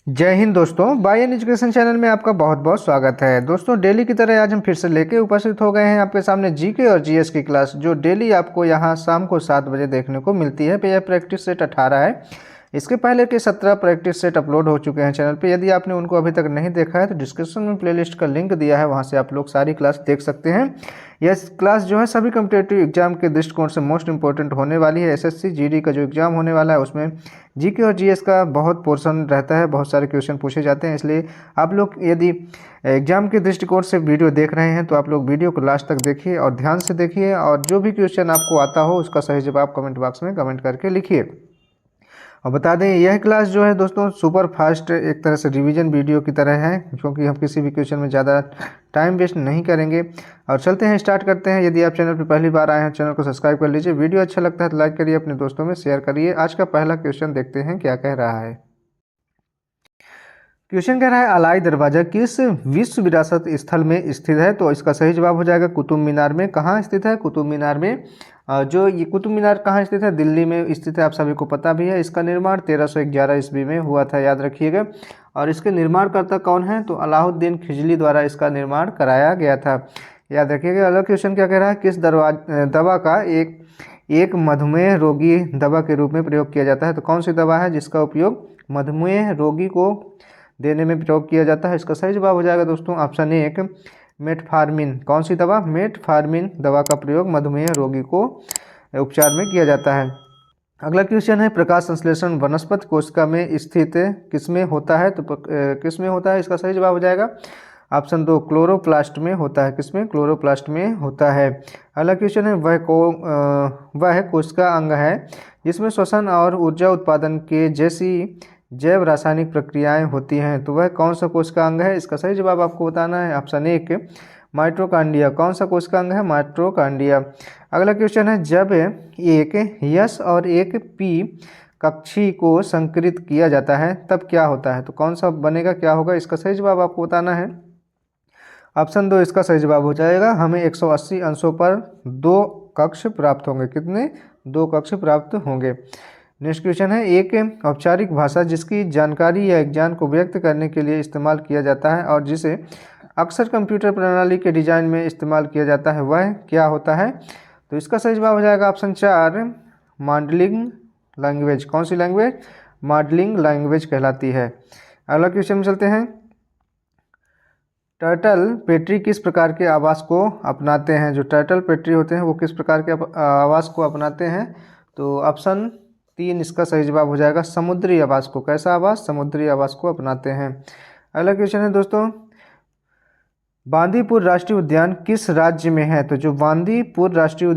जय हिंद दोस्तों, bye an education channel में आपका बहुत बहुत स्वागत है। दोस्तों, डेली की तरह आज हम फिर से लेके उपस्थित हो गए हैं आपके सामने जीके और जीएस की क्लास, जो डेली आपको यहाँ शाम को 7 बजे देखने को मिलती है। यह प्रैक्टिस सेट 18 है। इसके पहले के 17 प्रैक्टिस सेट अपलोड हो चुके हैं चैनल पे। यदि आपने उनको अभी तक नहीं देखा है तो डिस्क्रिप्शन में प्लेलिस्ट का लिंक दिया है, वहाँ से आप लोग सारी क्लास देख सकते हैं। यह क्लास जो है सभी कम्पिटेटिव एग्जाम के दृष्टिकोण से मोस्ट इंपॉर्टेंट होने वाली है। एसएससी जीडी का जो एग्जाम होने वाला है उसमें जीके और जीएस का बहुत पोर्शन रहता है, बहुत सारे क्वेश्चन पूछे जाते हैं। इसलिए आप लोग यदि एग्जाम के दृष्टिकोण से वीडियो देख रहे हैं तो आप लोग वीडियो को लास्ट तक देखिए और ध्यान से देखिए, और जो भी क्वेश्चन आपको आता हो उसका सही जवाब कमेंट बॉक्स में कमेंट करके लिखिए। और बता दें, यह क्लास जो है दोस्तों सुपर फास्ट एक तरह से रिवीजन वीडियो की तरह है, क्योंकि हम किसी भी क्वेश्चन में ज़्यादा टाइम वेस्ट नहीं करेंगे। और चलते हैं, स्टार्ट करते हैं। यदि आप चैनल पर पहली बार आए हैं चैनल को सब्सक्राइब कर लीजिए। वीडियो अच्छा लगता है तो लाइक करिए, अपने दोस्तों में शेयर करिए। आज का पहला क्वेश्चन देखते हैं क्या कह रहा है। क्वेश्चन कह रहा है, अलाई दरवाजा किस विश्व विरासत स्थल में स्थित है? तो इसका सही जवाब हो जाएगा कुतुब मीनार में। कहाँ स्थित है? कुतुब मीनार में। जो ये कुतुब मीनार कहाँ स्थित है? दिल्ली में स्थित है, आप सभी को पता भी है। इसका निर्माण 1311 ईस्वी में हुआ था, याद रखिएगा। और इसके निर्माणकर्ता कौन है? तो अलाउद्दीन खिजली द्वारा इसका निर्माण कराया गया था, याद रखिएगा। अगला क्वेश्चन क्या कह रहा है, किस दवा का एक मधुमेह रोगी दवा के रूप में प्रयोग किया जाता है? तो कौन सी दवा है जिसका उपयोग मधुमेह रोगी को देने में प्रयोग किया जाता है? इसका सही जवाब हो जाएगा दोस्तों ऑप्शन 1 मेटफार्मिन। कौन सी दवा? मेटफार्मिन दवा का प्रयोग मधुमेह रोगी को उपचार में किया जाता है। अगला क्वेश्चन है, प्रकाश संश्लेषण वनस्पति कोशिका में स्थित किसमें होता है? तो किसमें होता है? इसका सही जवाब हो जाएगा ऑप्शन 2 क्लोरोप्लास्ट में होता है। किसमें? क्लोरोप्लास्ट में होता है। अगला क्वेश्चन है, वह कोशिका अंग है जिसमें श्वसन और ऊर्जा उत्पादन के जैसी जैव रासायनिक प्रक्रियाएं होती हैं। तो वह कौन सा कोशिका अंग है? इसका सही जवाब आपको बताना है ऑप्शन 1 माइटोकांड्रिया। कौन सा कोशिका अंग है? माइटोकांड्रिया। अगला क्वेश्चन है, जब एक यस और एक पी कक्षी को संकरित किया जाता है तब क्या होता है? तो कौन सा बनेगा, क्या होगा? इसका सही जवाब आपको बताना है ऑप्शन 2 इसका सही जवाब हो जाएगा। हमें 180 अंशों पर 2 कक्ष प्राप्त होंगे। कितने? 2 कक्ष प्राप्त होंगे। नेक्स्ट क्वेश्चन है, एक औपचारिक भाषा जिसकी जानकारी या ज्ञान को व्यक्त करने के लिए इस्तेमाल किया जाता है और जिसे अक्सर कंप्यूटर प्रणाली के डिजाइन में इस्तेमाल किया जाता है, वह क्या होता है? तो इसका सही जवाब हो जाएगा ऑप्शन 4 मॉडलिंग लैंग्वेज। कौन सी लैंग्वेज? मॉडलिंग लैंग्वेज कहलाती है। अगला क्वेश्चन में चलते हैं, टर्टल पेट्री किस प्रकार के आवास को अपनाते हैं? जो टर्टल पेट्री होते हैं वो किस प्रकार के आवास को अपनाते हैं? तो ऑप्शन 3 इसका सही जवाब हो जाएगा समुद्री आवास को। कैसा आवास? समुद्री आवास को अपनाते हैं। अगला क्वेश्चन है दोस्तों, बांदीपुर राष्ट्रीय उद्यान किस राज्य में है? तो जो बांदीपुर राष्ट्रीय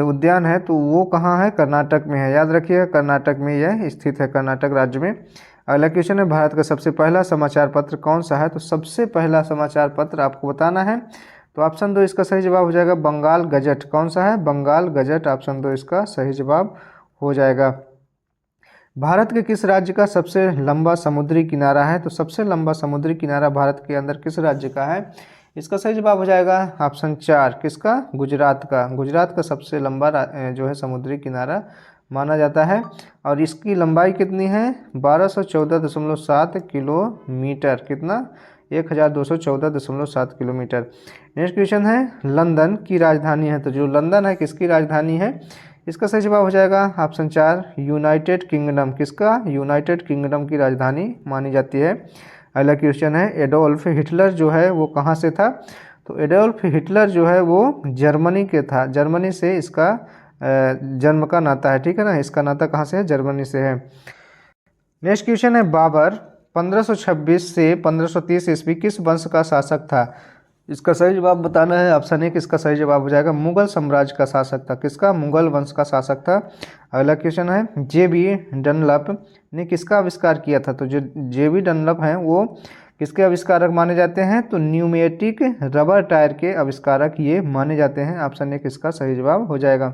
उद्यान है तो वो कहाँ है? कर्नाटक में है, याद रखिएगा। कर्नाटक में यह स्थित है, कर्नाटक राज्य में। अगला क्वेश्चन है, भारत का सबसे पहला समाचार पत्र कौन सा है? तो सबसे पहला समाचार पत्र आपको बताना है। तो ऑप्शन 2 इसका सही जवाब हो जाएगा बंगाल गजट। कौन सा है? बंगाल गजट। ऑप्शन 2 इसका सही जवाब हो जाएगा। भारत के किस राज्य का सबसे लंबा समुद्री किनारा है? तो सबसे लंबा समुद्री किनारा भारत के अंदर किस राज्य का है? इसका सही जवाब हो जाएगा ऑप्शन 4 किसका? गुजरात का। गुजरात का सबसे लंबा जो है समुद्री किनारा माना जाता है। और इसकी लंबाई कितनी है? 1214.7 किलोमीटर। कितना? 1214.7 किलोमीटर। नेक्स्ट क्वेश्चन है, लंदन की राजधानी है। तो जो लंदन है किसकी राजधानी है? इसका सही जवाब हो जाएगा ऑप्शन 4 यूनाइटेड किंगडम। किसका? यूनाइटेड किंगडम की राजधानी मानी जाती है। अगला क्वेश्चन है, एडोल्फ हिटलर जो है वो कहाँ से था? तो एडोल्फ हिटलर जो है वो जर्मनी के था। जर्मनी से इसका जन्म का नाता है, ठीक है ना। इसका नाता कहाँ से है? जर्मनी से है। नेक्स्ट क्वेश्चन है, बाबर 1526 से 1530 ईस्वी किस वंश का शासक था? इसका सही जवाब बताना है ऑप्शन 1 इसका सही जवाब हो जाएगा मुगल साम्राज्य का शासक था। किसका? मुगल वंश का शासक था। अगला क्वेश्चन है, जेबी डनलप ने किसका आविष्कार किया था? तो जो जेबी डनलप हैं वो किसके आविष्कारक माने जाते हैं? तो न्यूमेटिक रबर टायर के आविष्कारक ये माने जाते हैं। ऑप्शन 1 इसका सही जवाब हो जाएगा।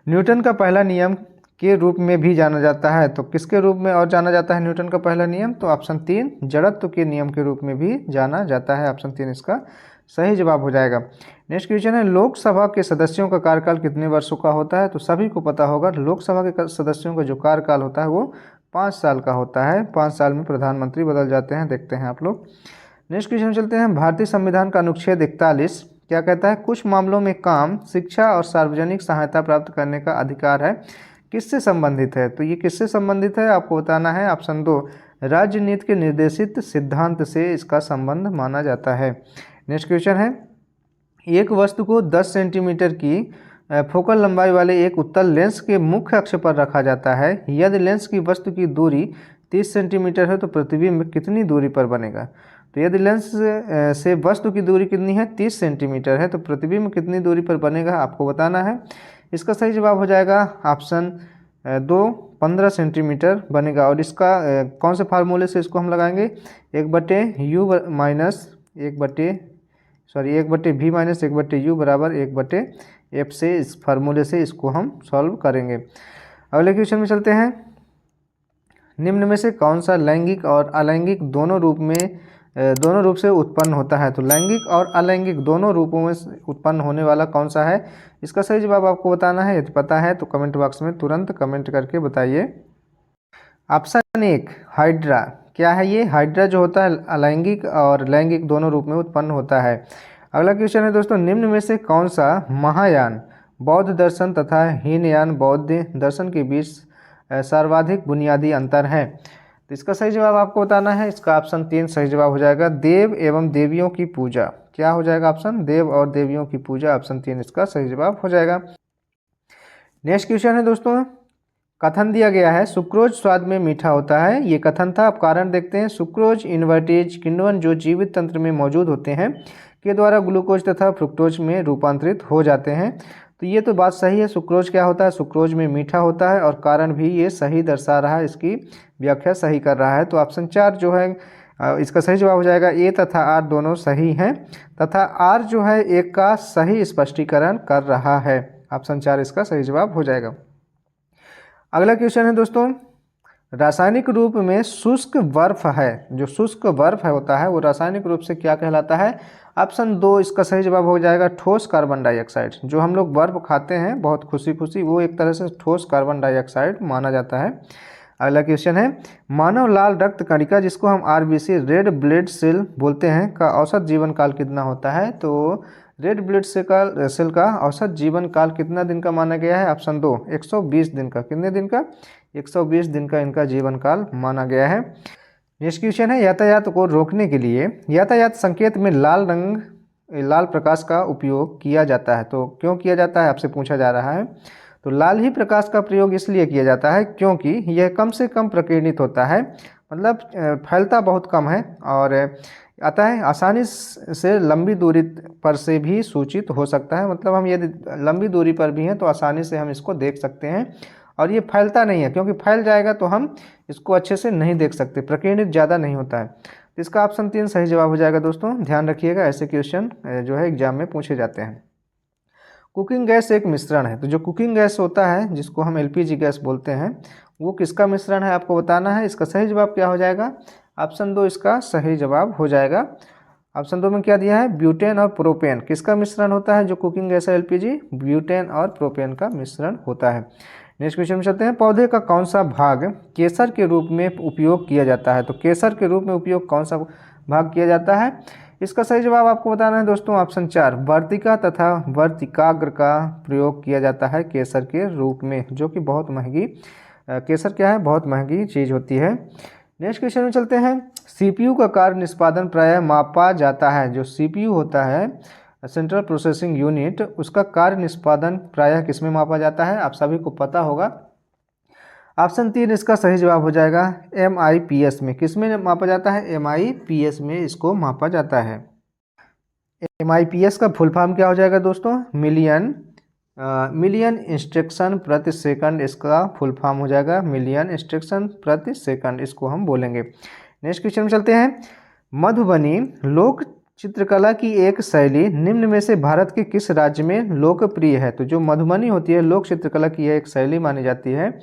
न्यूटन का पहला नियम के रूप में भी जाना जाता है, तो किसके रूप में और जाना जाता है न्यूटन का पहला नियम? तो ऑप्शन 3 जड़त्व के नियम के रूप में भी जाना जाता है। ऑप्शन 3 इसका सही जवाब हो जाएगा। नेक्स्ट क्वेश्चन है, लोकसभा के सदस्यों का कार्यकाल कितने वर्षों का होता है? तो सभी को पता होगा लोकसभा के सदस्यों का जो कार्यकाल होता है वो 5 साल का होता है। 5 साल में प्रधानमंत्री बदल जाते हैं। देखते हैं आप लोग। नेक्स्ट क्वेश्चन चलते हैं। भारतीय संविधान का अनुच्छेद 41 क्या कहता है? कुछ मामलों में काम, शिक्षा और सार्वजनिक सहायता प्राप्त करने का अधिकार है, किससे संबंधित है? तो ये किससे संबंधित है आपको बताना है। ऑप्शन 2, राज्य नीति के निर्देशित सिद्धांत से इसका संबंध माना जाता है। नेक्स्ट क्वेश्चन है। एक वस्तु को 10 सेंटीमीटर की फोकल लंबाई वाले एक उत्तल लेंस के मुख्य अक्ष पर रखा जाता है। यदि लेंस की वस्तु की दूरी 30 सेंटीमीटर है तो प्रतिबिंब कितनी दूरी पर बनेगा? तो यदि लेंस से वस्तु की दूरी कितनी है? 30 सेंटीमीटर है, तो प्रतिबिंब कितनी दूरी पर बनेगा आपको बताना है। इसका सही जवाब हो जाएगा ऑप्शन 2, 15 सेंटीमीटर बनेगा। और इसका कौन से फार्मूले से इसको हम लगाएंगे? 1/v-1/u बराबर 1/f से, इस फार्मूले से इसको हम सॉल्व करेंगे। अगले क्वेश्चन में चलते हैं। निम्न में से कौन सा लैंगिक और अलैंगिक दोनों रूप से उत्पन्न होता है? तो लैंगिक और अलैंगिक दोनों रूपों में उत्पन्न होने वाला कौन सा है? इसका सही जवाब आपको बताना है। यदि पता है तो कमेंट बॉक्स में तुरंत कमेंट करके बताइए। Option 1 hydra. क्या है ये? हाइड्रा जो होता है अलैंगिक और लैंगिक दोनों रूप में उत्पन्न होता है। अगला क्वेश्चन है दोस्तों। निम्न में से कौन सा महायान बौद्ध दर्शन तथा हीनयान बौद्ध दर्शन के बीच सर्वाधिक बुनियादी अंतर है? तो इसका सही जवाब आपको बताना है। इसका ऑप्शन 3 सही जवाब हो जाएगा। देव एवं देवियों की पूजा। क्या हो जाएगा ऑप्शन? देव और देवियों की पूजा। ऑप्शन 3 इसका सही जवाब हो जाएगा। नेक्स्ट क्वेश्चन है दोस्तों। कथन दिया गया है सुक्रोज स्वाद में मीठा होता है। ये कथन था। अब कारण देखते हैं। सुक्रोज इन्वर्टेज किण्वन जो जीवित तंत्र में मौजूद होते हैं के द्वारा ग्लूकोज तथा फ्रुक्टोज में रूपांतरित हो जाते हैं। तो ये तो बात सही है। सुक्रोज क्या होता है? सुक्रोज में मीठा होता है, और कारण भी ये सही दर्शा रहा है, इसकी व्याख्या सही कर रहा है। तो ऑप्शन 4 जो है इसका सही जवाब हो जाएगा। ए तथा आर दोनों सही हैं, तथा आर जो है एक का सही स्पष्टीकरण कर रहा है। ऑप्शन 4 इसका सही जवाब हो जाएगा। अगला क्वेश्चन है दोस्तों। रासायनिक रूप में शुष्क बर्फ है, जो शुष्क बर्फ होता है वो रासायनिक रूप से क्या कहलाता है? ऑप्शन 2 इसका सही जवाब हो जाएगा ठोस कार्बन डाइऑक्साइड। जो हम लोग बर्फ खाते हैं बहुत खुशी खुशी, वो एक तरह से ठोस कार्बन डाइऑक्साइड माना जाता है। अगला क्वेश्चन है। मानव लाल रक्त कणिका जिसको हम आरबीसी रेड ब्लड सेल बोलते हैं का औसत जीवन काल कितना होता है? तो रेड ब्लड सेल का औसत जीवन काल कितना दिन का माना गया है? ऑप्शन 2 120 दिन का। कितने दिन का? 120 दिन का इनका जीवन काल माना गया है। नेक्स्ट क्वेश्चन है। यातायात को रोकने के लिए यातायात संकेत में लाल प्रकाश का उपयोग किया जाता है। तो क्यों किया जाता है आपसे पूछा जा रहा है। तो लाल ही प्रकाश का प्रयोग इसलिए किया जाता है क्योंकि यह कम से कम प्रकीर्णित होता है, मतलब फैलता बहुत कम है, और आता है आसानी से लंबी दूरी पर से भी सूचित हो सकता है। मतलब हम यदि लंबी दूरी पर भी हैं तो आसानी से हम इसको देख सकते हैं, और ये फैलता नहीं है, क्योंकि फैल जाएगा तो हम इसको अच्छे से नहीं देख सकते, प्रकीर्णित ज़्यादा नहीं होता है। तो इसका ऑप्शन 3 सही जवाब हो जाएगा। दोस्तों ध्यान रखिएगा, ऐसे क्वेश्चन जो है एग्जाम में पूछे जाते हैं। कुकिंग गैस एक मिश्रण है। तो जो कुकिंग गैस होता है जिसको हम एलपीजी गैस बोलते हैं, वो किसका मिश्रण है आपको बताना है। इसका सही जवाब क्या हो जाएगा? ऑप्शन 2 इसका सही जवाब हो जाएगा। ऑप्शन 2 में क्या दिया है? ब्यूटेन और प्रोपेन। किसका मिश्रण होता है जो कुकिंग गैस है एलपीजी? ब्यूटेन और प्रोपेन का मिश्रण होता है। नेक्स्ट क्वेश्चन में चलते हैं। पौधे का कौन सा भाग केसर के रूप में उपयोग किया जाता है? तो केसर के रूप में उपयोग कौन सा भाग किया जाता है? इसका सही जवाब आपको बताना है दोस्तों। ऑप्शन 4 वर्तिका तथा वर्तिकाग्र का प्रयोग किया जाता है केसर के रूप में, जो कि बहुत महंगी केसर क्या है? बहुत महंगी चीज़ होती है। नेक्स्ट क्वेश्चन में चलते हैं। सीपीयू का कार्य निष्पादन प्रायः मापा जाता है। जो सीपीयू होता है सेंट्रल प्रोसेसिंग यूनिट, उसका कार्य निष्पादन प्रायः किसमें मापा जाता है? आप सभी को पता होगा। ऑप्शन 3 इसका सही जवाब हो जाएगा। MIPS में। किसमें मापा जाता है? MIPS में इसको मापा जाता है। MIPS का फुल फॉर्म क्या हो जाएगा दोस्तों? मिलियन इंस्ट्रक्शन प्रति सेकंड इसका फुल फॉर्म हो जाएगा। मिलियन इंस्ट्रक्शन प्रति सेकंड इसको हम बोलेंगे। नेक्स्ट क्वेश्चन में चलते हैं। मधुबनी लोक चित्रकला की एक शैली निम्न में से भारत के किस राज्य में लोकप्रिय है? तो जो मधुबनी होती है लोक चित्रकला की एक शैली मानी जाती है,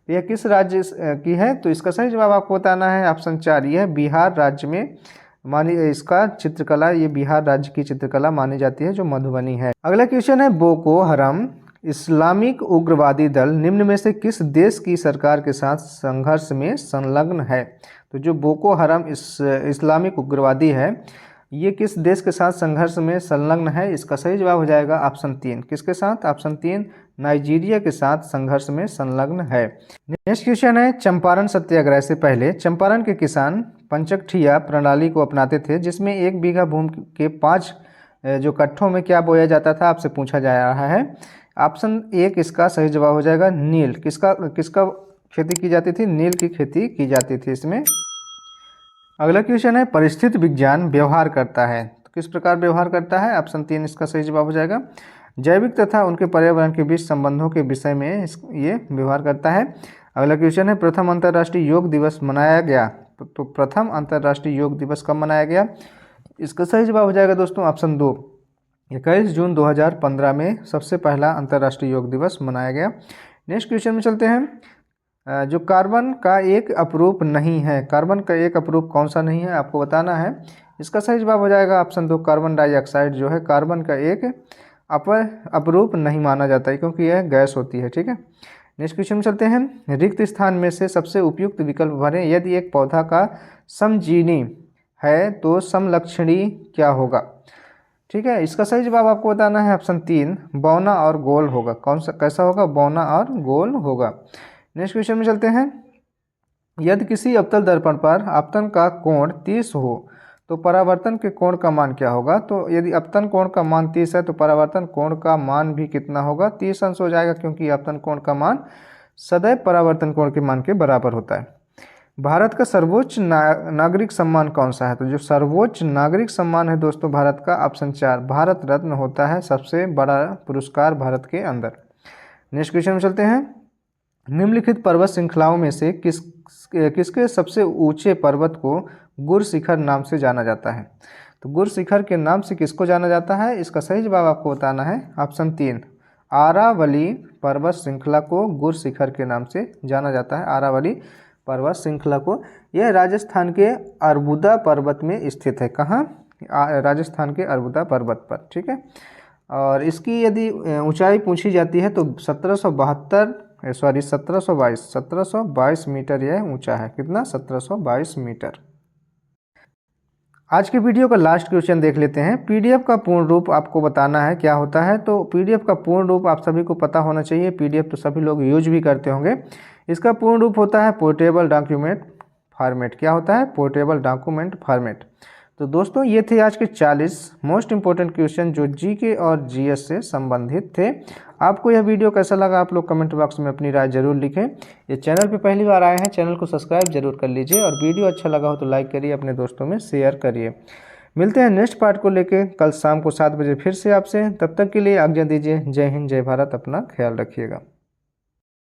यह किस राज्य की है? तो इसका सही जवाब आपको बताना है। ऑप्शन 4 यह बिहार राज्य में मानी इसका चित्रकला, ये बिहार राज्य की चित्रकला मानी जाती है जो मधुबनी है। अगला क्वेश्चन है। बोको हरम इस्लामिक उग्रवादी दल निम्न में से किस देश की सरकार के साथ संघर्ष में संलग्न है? तो जो बोको हराम इस्लामिक उग्रवादी है, ये किस देश के साथ संघर्ष में संलग्न है? इसका सही जवाब हो जाएगा ऑप्शन 3। किसके साथ? ऑप्शन 3, नाइजीरिया के साथ संघर्ष में संलग्न है। नेक्स्ट क्वेश्चन है, चंपारण सत्याग्रह से पहले चंपारण के किसान पंचकठिया प्रणाली को अपनाते थे, जिसमें 1 बीघा भूमि के 5 जो कट्ठों में क्या बोया जाता था, आपसे पूछा जा रहा है। ऑप्शन 1 इसका सही जवाब हो जाएगा नील। किसका खेती की जाती थी? नील की खेती की जाती थी इसमें। अगला क्वेश्चन है, परिस्थिति विज्ञान व्यवहार करता है, तो किस प्रकार व्यवहार करता है? ऑप्शन 3 इसका सही जवाब हो जाएगा जैविक तथा उनके पर्यावरण के बीच संबंधों के विषय में ये व्यवहार करता है। अगला क्वेश्चन है, प्रथम अंतर्राष्ट्रीय योग दिवस मनाया गया, तो प्रथम अंतर्राष्ट्रीय योग दिवस कब मनाया गया? इसका सही जवाब हो जाएगा दोस्तों ऑप्शन 2, 21 जून 2015 में सबसे पहला अंतर्राष्ट्रीय योग दिवस मनाया गया। नेक्स्ट क्वेश्चन में चलते हैं, जो कार्बन का एक अपरूप नहीं है, कार्बन का एक अपरूप कौन सा नहीं है आपको बताना है। इसका सही जवाब हो जाएगा ऑप्शन 2, कार्बन डाइऑक्साइड जो है कार्बन का एक अपरूप नहीं माना जाता है, क्योंकि यह गैस होती है। ठीक है, नेक्स्ट क्वेश्चन में चलते हैं, रिक्त स्थान में से सबसे उपयुक्त विकल्प भरें। यदि एक पौधा का समजीवी है तो समलक्षणी क्या होगा? ठीक है, इसका सही जवाब आपको बताना है ऑप्शन 3, बौना और गोल होगा। कैसा होगा? बौना और गोल होगा। नेक्स्ट क्वेश्चन में चलते हैं, यदि किसी अवतल दर्पण पर आपतन का कोण 30 हो तो परावर्तन के कोण का मान क्या होगा? तो यदि अपतन कोण का मान 30 है तो परावर्तन कोण का मान भी कितना होगा? 30 अंश हो जाएगा, क्योंकि अपतन कोण का मान सदैव परावर्तन कोण के मान के बराबर होता है। भारत का सर्वोच्च नागरिक सम्मान कौन सा है? तो जो सर्वोच्च नागरिक सम्मान है दोस्तों भारत का, ऑप्शन 4, भारत रत्न होता है सबसे बड़ा पुरस्कार भारत के अंदर। नेक्स्ट क्वेश्चन में चलते हैं, निम्नलिखित पर्वत श्रृंखलाओं में से किसके सबसे ऊंचे पर्वत को गुर शिखर नाम से जाना जाता है? तो गुर शिखर के नाम से किसको जाना जाता है? इसका सही जवाब आपको बताना है ऑप्शन 3, आरावली पर्वत श्रृंखला को गुर शिखर के नाम से जाना जाता है। आरावली पर्वत श्रृंखला को, यह राजस्थान के अरबुदा पर्वत में स्थित है। कहाँ? राजस्थान के अरबुदा पर्वत पर। ठीक है, और इसकी यदि ऊंचाई पूछी जाती है तो 1722 मीटर यह ऊंचा है। कितना? 1722 मीटर। आज के वीडियो का लास्ट क्वेश्चन देख लेते हैं, पीडीएफ का पूर्ण रूप आपको बताना है क्या होता है। तो पीडीएफ का पूर्ण रूप आप सभी को पता होना चाहिए, पीडीएफ तो सभी लोग यूज भी करते होंगे। इसका पूर्ण रूप होता है पोर्टेबल डॉक्यूमेंट फॉर्मेट। क्या होता है? Portable document format. तो दोस्तों ये थे आज के 40 मोस्ट इंपॉर्टेंट क्वेश्चन जो जीके और जीएस से संबंधित थे। आपको यह वीडियो कैसा लगा आप लोग कमेंट बॉक्स में अपनी राय जरूर लिखें। ये चैनल पे पहली बार आए हैं, चैनल को सब्सक्राइब जरूर कर लीजिए, और वीडियो अच्छा लगा हो तो लाइक करिए, अपने दोस्तों में शेयर करिए। मिलते हैं नेक्स्ट पार्ट को लेके कल शाम को 7 बजे फिर से आपसे। तब तक के लिए आज्ञा दीजिए। जय हिंद, जय भारत, अपना ख्याल रखिएगा।